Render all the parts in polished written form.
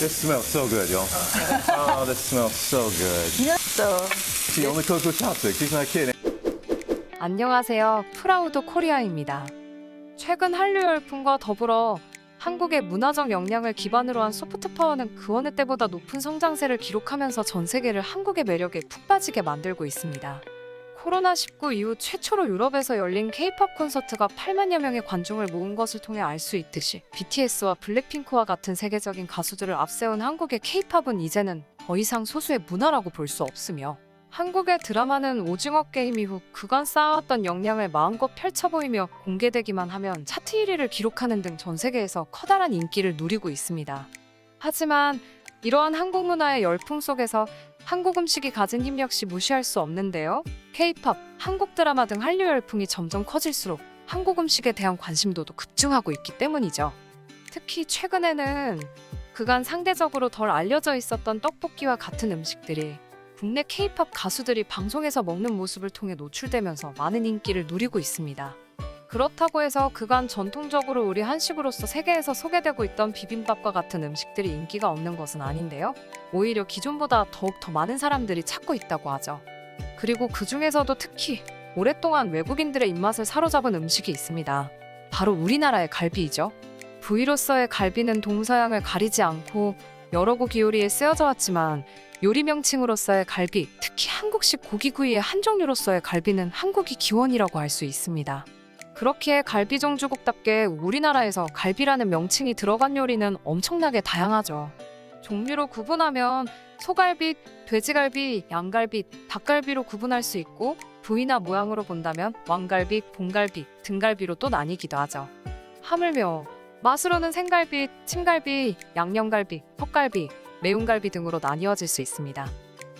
This smells so good, y'all. Oh, this smells so good. She only cooks with chopsticks. She's not kidding. 안녕하세요. 프라우드 코리아입니다. 최근 한류 열풍과 더불어 한국의 문화적 역량을 기반으로 한 소프트 파워는 그 어느 때보다 높은 성장세를 기록하면서 전 세계를 한국의 매력에 푹 빠지게 만들고 있습니다. 코로나19 이후 최초로 유럽에서 열린 K-팝 콘서트가 8만여 명의 관중을 모은 것을 통해 알 수 있듯이 BTS와 블랙핑크와 같은 세계적인 가수들을 앞세운 한국의 K-팝은 이제는 더 이상 소수의 문화라고 볼 수 없으며 한국의 드라마는 오징어 게임 이후 그간 쌓아왔던 역량을 마음껏 펼쳐보이며 공개되기만 하면 차트 1위를 기록하는 등 전 세계에서 커다란 인기를 누리고 있습니다. 하지만 이러한 한국 문화의 열풍 속에서 한국 음식이 가진 힘 역시 무시할 수 없는데요. K-팝, 한국 드라마 등 한류 열풍이 점점 커질수록 한국 음식에 대한 관심도도 급증하고 있기 때문이죠. 특히 최근에는 그간 상대적으로 덜 알려져 있었던 떡볶이와 같은 음식들이 국내 K-팝 가수들이 방송에서 먹는 모습을 통해 노출되면서 많은 인기를 누리고 있습니다. 그렇다고 해서 그간 전통적으로 우리 한식으로서 세계에서 소개되고 있던 비빔밥과 같은 음식들이 인기가 없는 것은 아닌데요. 오히려 기존보다 더욱 더 많은 사람들이 찾고 있다고 하죠. 그리고 그 중에서도 특히 오랫동안 외국인들의 입맛을 사로잡은 음식이 있습니다. 바로 우리나라의 갈비이죠. 부위로서의 갈비는 동서양을 가리지 않고 여러 고기 요리에 쓰여져 왔지만 요리 명칭으로서의 갈비, 특히 한국식 고기구이의 한 종류로서의 갈비는 한국이 기원이라고 할 수 있습니다. 그렇기에 갈비종주국답게 우리나라에서 갈비라는 명칭이 들어간 요리는 엄청나게 다양하죠. 종류로 구분하면 소갈비, 돼지갈비, 양갈비, 닭갈비로 구분할 수 있고 부위나 모양으로 본다면 왕갈비, 봉갈비, 등갈비로 또 나뉘기도 하죠. 하물며 맛으로는 생갈비, 침갈비, 양념갈비, 턱갈비, 매운갈비 등으로 나뉘어질 수 있습니다.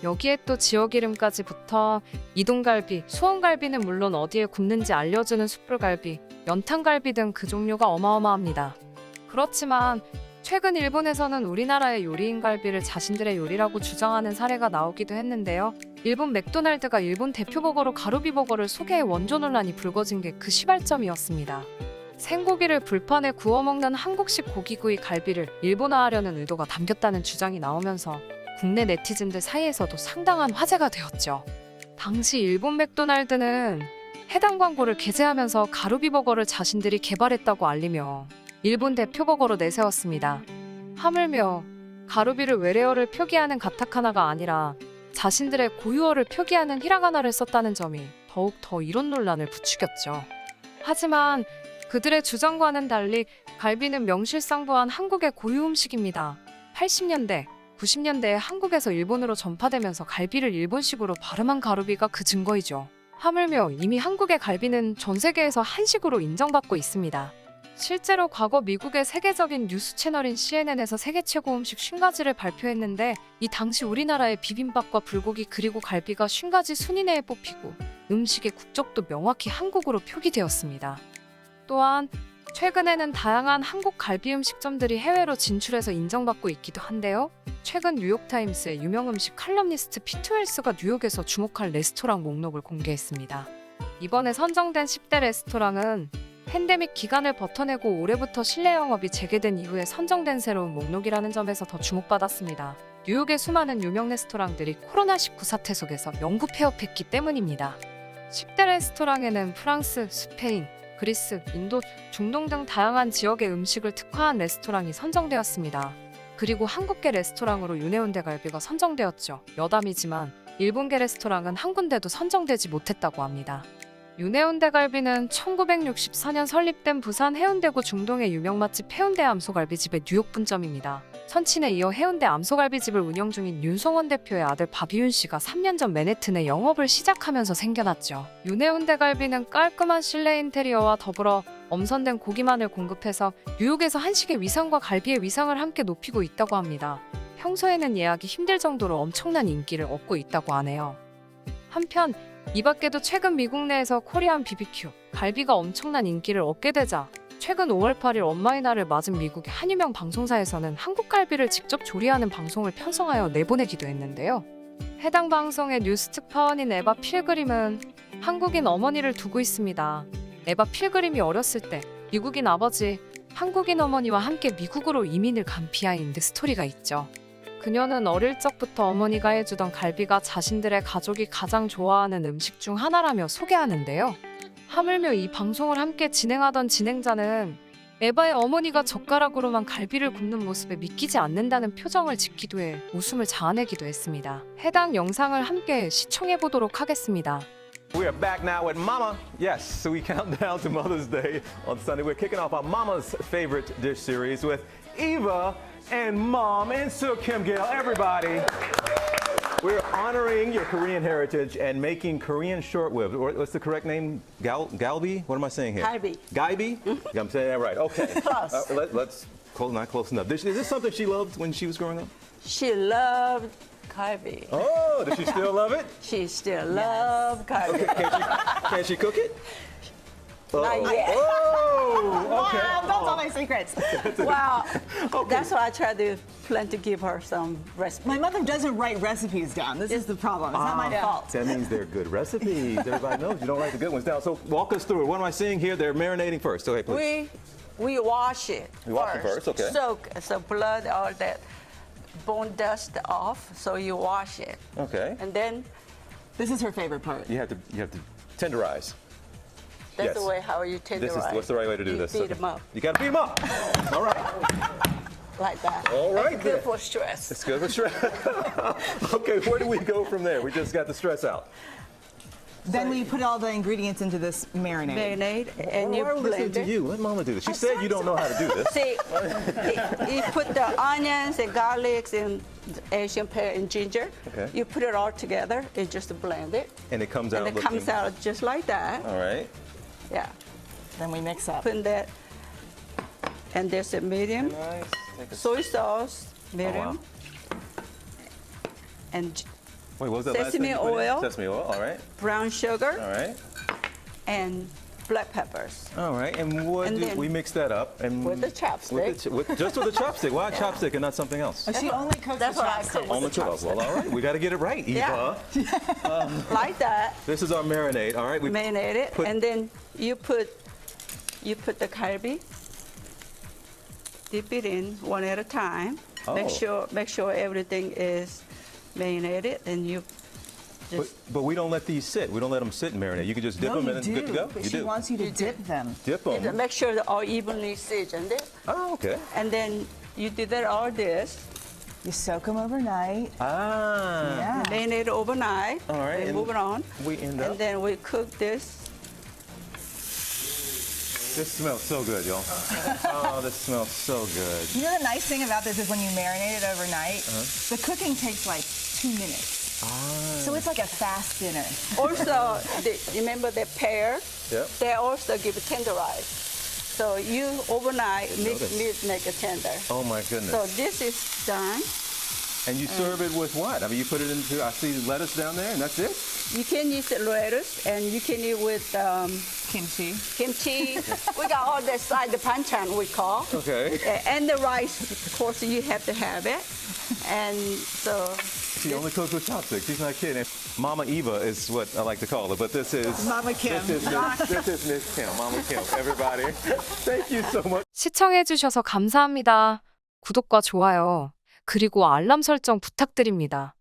여기에 또 지역 이름까지 붙어 이동갈비, 수원갈비는 물론 어디에 굽는지 알려주는 숯불갈비, 연탄갈비 등 그 종류가 어마어마합니다. 그렇지만 최근 일본에서는 우리나라의 요리인 갈비를 자신들의 요리라고 주장하는 사례가 나오기도 했는데요. 일본 맥도날드가 일본 대표버거로 가루비버거를 소개해 원조 논란이 불거진 게 그 시발점이었습니다. 생고기를 불판에 구워 먹는 한국식 고기구이 갈비를 일본화하려는 의도가 담겼다는 주장이 나오면서 국내 네티즌들 사이에서도 상당한 화제가 되었죠. 당시 일본 맥도날드는 해당 광고를 게재하면서 가루비버거를 자신들이 개발했다고 알리며 일본 대표버거로 내세웠습니다. 하물며 가루비를 외래어를 표기하는 가타카나가 아니라 자신들의 고유어를 표기하는 히라가나를 썼다는 점이 더욱 더 이론 논란을 부추겼죠. 하지만 그들의 주장과는 달리 갈비는 명실상부한 한국의 고유 음식입니다. 80년대, 90년대에 한국에서 일본으로 전파되면서 갈비를 일본식으로 발음한 가루비가 그 증거이죠. 하물며 이미 한국의 갈비는 전 세계에서 한식으로 인정받고 있습니다. 실제로 과거 미국의 세계적인 뉴스 채널인 CNN에서 세계 최고 음식 50가지를 발표했는데 이 당시 우리나라의 비빔밥과 불고기 그리고 갈비가 50가지 순위 내에 뽑히고 음식의 국적도 명확히 한국으로 표기되었습니다. 또한 최근에는 다양한 한국 갈비 음식점들이 해외로 진출해서 인정받고 있기도 한데요. 최근 뉴욕타임스의 유명 음식 칼럼니스트 피트 웰스가 뉴욕에서 주목할 레스토랑 목록을 공개했습니다. 이번에 선정된 10대 레스토랑은 팬데믹 기간을 버텨내고 올해부터 실내 영업이 재개된 이후에 선정된 새로운 목록이라는 점에서 더 주목받았습니다. 뉴욕의 수많은 유명 레스토랑들이 코로나19 사태 속에서 영구 폐업했기 때문입니다. 10대 레스토랑에는 프랑스, 스페인, 그리스, 인도, 중동 등 다양한 지역의 음식을 특화한 레스토랑이 선정되었습니다. 그리고 한국계 레스토랑으로 윤해운대 갈비가 선정되었죠. 여담이지만 일본계 레스토랑은 한 군데도 선정되지 못했다고 합니다. 윤해운대 갈비는 1964년 설립된 부산 해운대구 중동의 유명 맛집 해운대 암소갈비집의 뉴욕 분점입니다. 선친에 이어 해운대 암소갈비집을 운영 중인 윤성원 대표의 아들 박유윤 씨가 3년 전 맨해튼에 영업을 시작하면서 생겨났죠. 윤해운대 갈비는 깔끔한 실내 인테리어와 더불어 엄선된 고기만을 공급해서 뉴욕에서 한식의 위상과 갈비의 위상을 함께 높이고 있다고 합니다. 평소에는 예약이 힘들 정도로 엄청난 인기를 얻고 있다고 하네요. 한편 이 밖에도 최근 미국 내에서 코리안 BBQ, 갈비가 엄청난 인기를 얻게 되자 최근 5월 8일 엄마의 날을 맞은 미국의 한 유명 방송사에서는 한국 갈비를 직접 조리하는 방송을 편성하여 내보내기도 했는데요. 해당 방송의 뉴스 특파원인 에바 필그림은 한국인 어머니를 두고 있습니다. 에바 필그림이 어렸을 때 미국인 아버지, 한국인 어머니와 함께 미국으로 이민을 간 비하인드 스토리가 있죠. 그녀는 어릴 적부터 어머니가 해주던 갈비가 자신들의 가족이 가장 좋아하는 음식 중 하나라며 소개하는데요. 하물며 이 방송을 함께 진행하던 진행자는 에바의 어머니가 젓가락으로만 갈비를 굽는 모습에 믿기지 않는다는 표정을 짓기도 해 웃음을 자아내기도 했습니다. 해당 영상을 함께 시청해 보도록 하겠습니다. We are back now with Mama. Yes, so we count down to Mother's Day on Sunday. We're kicking off our Mama's Favorite Dish series with Eva and Mom and Suk Kim Gail. Everybody. We're honoring your Korean heritage and making Korean short ribs. What's the correct name? Galbi? What am I saying here? Galbi. Galbi? Yeah, I'm saying that right. Okay. Close. Let's not close enough. Is this something she loved when she was growing up? She loved galbi. Oh, does she still love it? She still loves galbi. Can she cook it? Not yet. Oh, okay. Mom, don't tell my secrets. Well, that's why I try to plan to give her some recipes. My mother doesn't write recipes down. This is the problem. It's not my fault. That means they're good recipes. Everybody knows you don't write the good ones down. So walk us through it. What am I seeing here? They're marinating first. Okay, please. We wash it. You wash it first, okay. Soak so blood, all that bone dust off. So you wash it, Okay. and then This is her favorite part. You have to tenderize. that's Yes. the way how you tenderize. What's the right way to do you this? Beat them up You got to beat them up. All right. like that. All right, That's good then. for stress. It's good for stress. Okay, where do we go from there? We just got the stress out. Then we put all the ingredients into this marinade. Marinade, and you Why are we listening blend to it. you? Let Mama do this. She said you don't know how to do this. See, you put the onions and garlics and Asian pear and ginger. Okay. You put it all together and just blend it. And it comes out And it looking... comes out just like that. All right. Yeah. Then we mix up. Put that. And there's a medium. Nice. Take a... Soy sauce, medium. wow. And Wait, what was that last thing Sesame you put in? oil. Sesame oil, all right. brown sugar All right. and black peppers. All right, and what And do then we mix that up? And with the chopstick. just with the chopstick. Why a chopstick and not something else? She only cooks That's with what I chopsticks. cook. On the with the chopstick. Well, all right, we got to get it right, Eva. Yeah. Like that. This is our marinade. All right, we Marinate it, put- and then you put the galbi. Dip it in one at a time. Oh. Make sure everything is marinated, and you just but we don't let these sit. We don't let them sit and marinate. You can just dip No, them you and do. good to go. But You she do. wants you to dip them. Dip them. make sure they're all evenly seasoned. Oh, okay. And then you do that all this, You soak them overnight. Ah. Yeah. marinate overnight. All right, And and move it on. we end up- And then we cook this. This smells so good, y'all. Oh, this smells so good. You know the nice thing about this is when you marinate it overnight, the cooking takes like 2 minutes. So it's like a fast dinner. Also, remember the pear? Yep. They also give it tenderize. So you overnight Notice. make it tender. Oh my goodness. So this is done. And you serve it with what? I mean, you put it into, I see lettuce down there, and that's it? You can use the lettuce, and you can eat with Kimchi. kimchi. We got all that side, the banchan we call. Okay. And the rice, of course, you have to have it. And so She only cooks with chopsticks. She's not kidding. Mama Eva is what I like to call her, but this is... Mama Kim. This is Miss Kim, Mama Kim, everybody. Thank you so much. 시청해주셔서 감사합니다. 구독과 좋아요, 그리고 알람 설정 부탁드립니다.